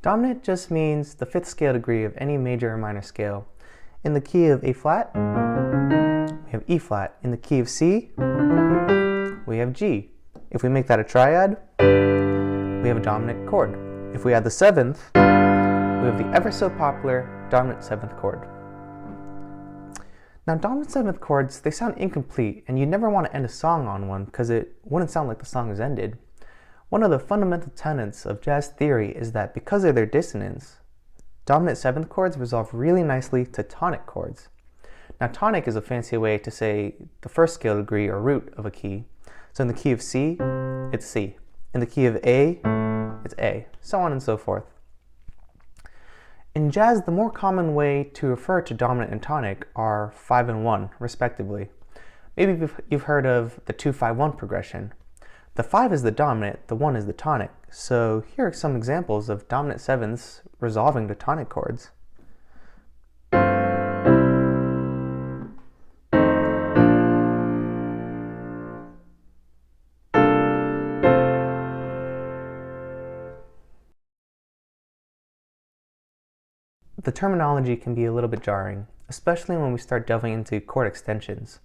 Dominant just means the fifth scale degree of any major or minor scale. In the key of A flat, we have E flat. In the key of C, we have G. If we make that a triad, we have a dominant chord. If we add the seventh, we have the ever so popular dominant seventh chord. Now, dominant seventh chords, they sound incomplete, and you never want to end a song on one because it wouldn't sound like the song is ended. One of the fundamental tenets of jazz theory is that because of their dissonance, dominant seventh chords resolve really nicely to tonic chords. Now, tonic is a fancy way to say the first scale degree or root of a key. So in the key of C, it's C. In the key of A, it's A, so on and so forth. In jazz, the more common way to refer to dominant and tonic are 5 and 1, respectively. Maybe you've heard of the 2-5-1 progression. The 5 is the dominant, the 1 is the tonic. So here are some examples of dominant sevenths resolving to tonic chords. The terminology can be a little bit jarring, especially when we start delving into chord extensions.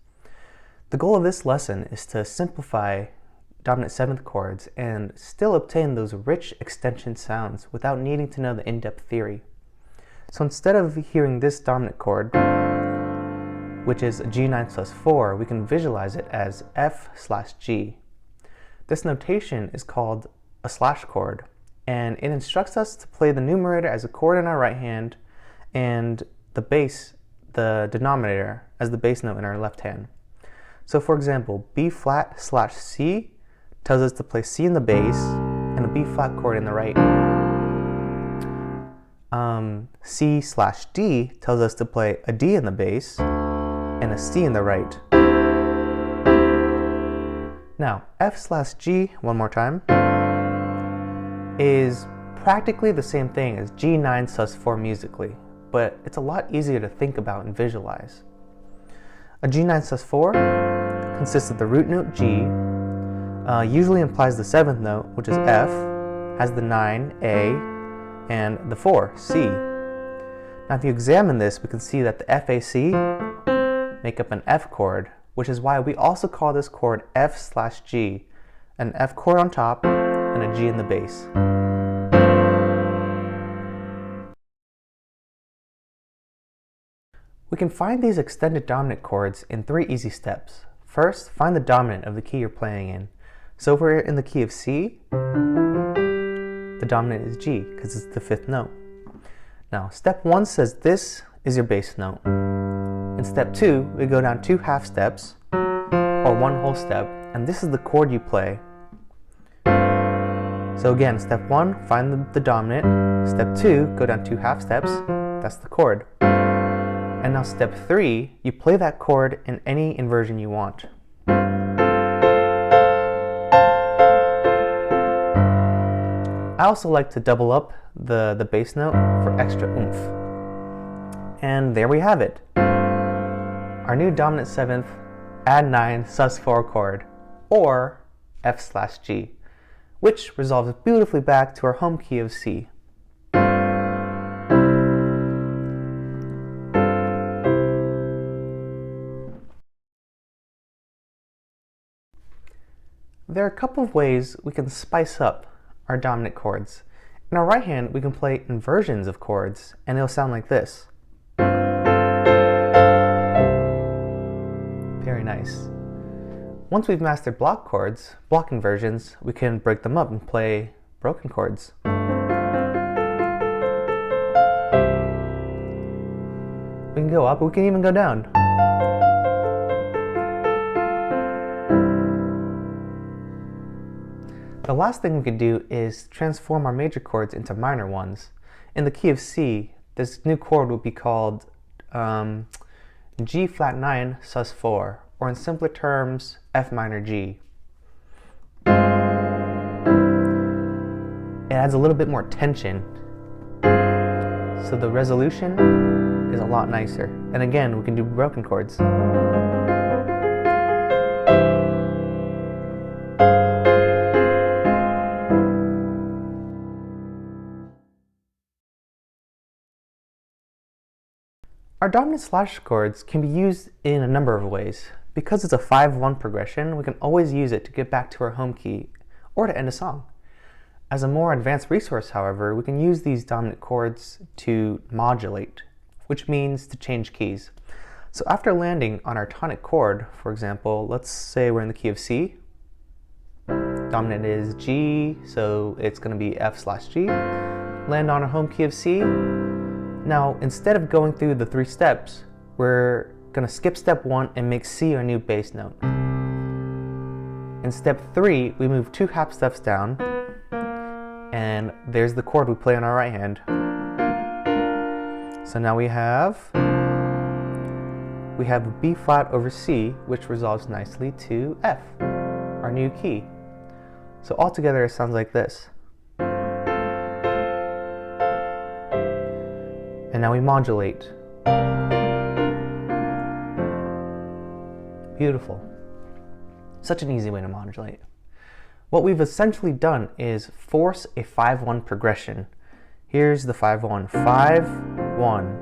The goal of this lesson is to simplify dominant seventh chords and still obtain those rich extension sounds without needing to know the in-depth theory. So instead of hearing this dominant chord, which is a G9+4, we can visualize it as F/G. This notation is called a slash chord, and it instructs us to play the numerator as a chord in our right hand and the bass, the denominator, as the bass note in our left hand. So for example, B/C tells us to play C in the bass and a B-flat chord in the right. C/D tells us to play a D in the bass and a C in the right. Now, F/G, one more time, is practically the same thing as G9+4 musically, but it's a lot easier to think about and visualize. A G9+4 consists of the root note G, usually implies the seventh note, which is F, has the 9, A, and the 4, C. Now if you examine this, we can see that the FAC make up an F chord, which is why we also call this chord F/G, an F chord on top and a G in the bass. We can find these extended dominant chords in 3 easy steps. First, find the dominant of the key you're playing in. So if we're in the key of C, the dominant is G because it's the 5th note. Now, step 1 says this is your bass note. In step 2, we go down 2 half steps, or 1 whole step, and this is the chord you play. So again, step 1, find the dominant. Step 2, go down 2 half steps, that's the chord. And now step 3, you play that chord in any inversion you want. I also like to double up the bass note for extra oomph. And there we have it. Our new dominant seventh add 9 sus4 chord, or F/G, which resolves beautifully back to our home key of C. There are a couple of ways we can spice up our dominant chords. In our right hand, we can play inversions of chords, and it'll sound like this. Very nice. Once we've mastered block chords, block inversions, we can break them up and play broken chords. We can go up, we can even go down. The last thing we can do is transform our major chords into minor ones. In the key of C, this new chord would be called G♯9 sus4, or in simpler terms, F minor G. It adds a little bit more tension, so the resolution is a lot nicer. And again, we can do broken chords. Our dominant slash chords can be used in a number of ways. Because it's a 5-1 progression, we can always use it to get back to our home key or to end a song. As a more advanced resource, however, we can use these dominant chords to modulate, which means to change keys. So after landing on our tonic chord, for example, let's say we're in the key of C. Dominant is G, so it's going to be F/G. Land on our home key of C. Now, instead of going through the 3 steps, we're going to skip step 1 and make C our new bass note. In step 3, we move 2 half steps down, and there's the chord we play on our right hand. So now we have B flat over C, which resolves nicely to F, our new key. So altogether it sounds like this. And now we modulate. Beautiful. Such an easy way to modulate. What we've essentially done is force a 5-1 progression. Here's the 5-1. 5-1.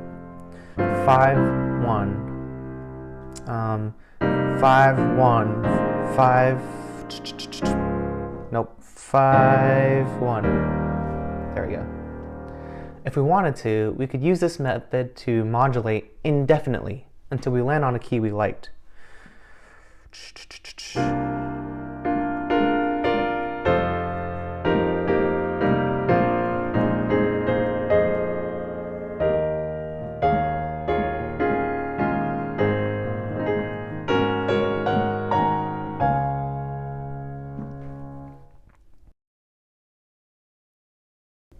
5-1. 5-1. 5. Nope. 5-1. There we go. If we wanted to, we could use this method to modulate indefinitely until we land on a key we liked.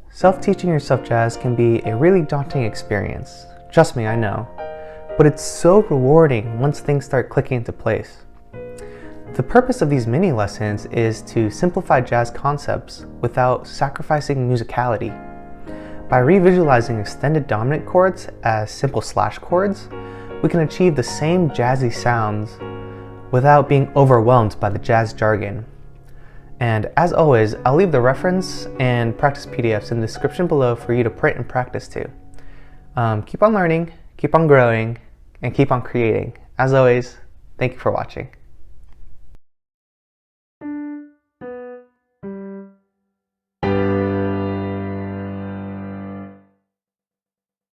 Self-teaching yourself jazz can be a really daunting experience. Trust me, I know. But it's so rewarding once things start clicking into place. The purpose of these mini lessons is to simplify jazz concepts without sacrificing musicality. By revisualizing extended dominant chords as simple slash chords, we can achieve the same jazzy sounds without being overwhelmed by the jazz jargon. And as always, I'll leave the reference and practice PDFs in the description below for you to print and practice too. Keep on learning, keep on growing, and keep on creating. As always, thank you for watching.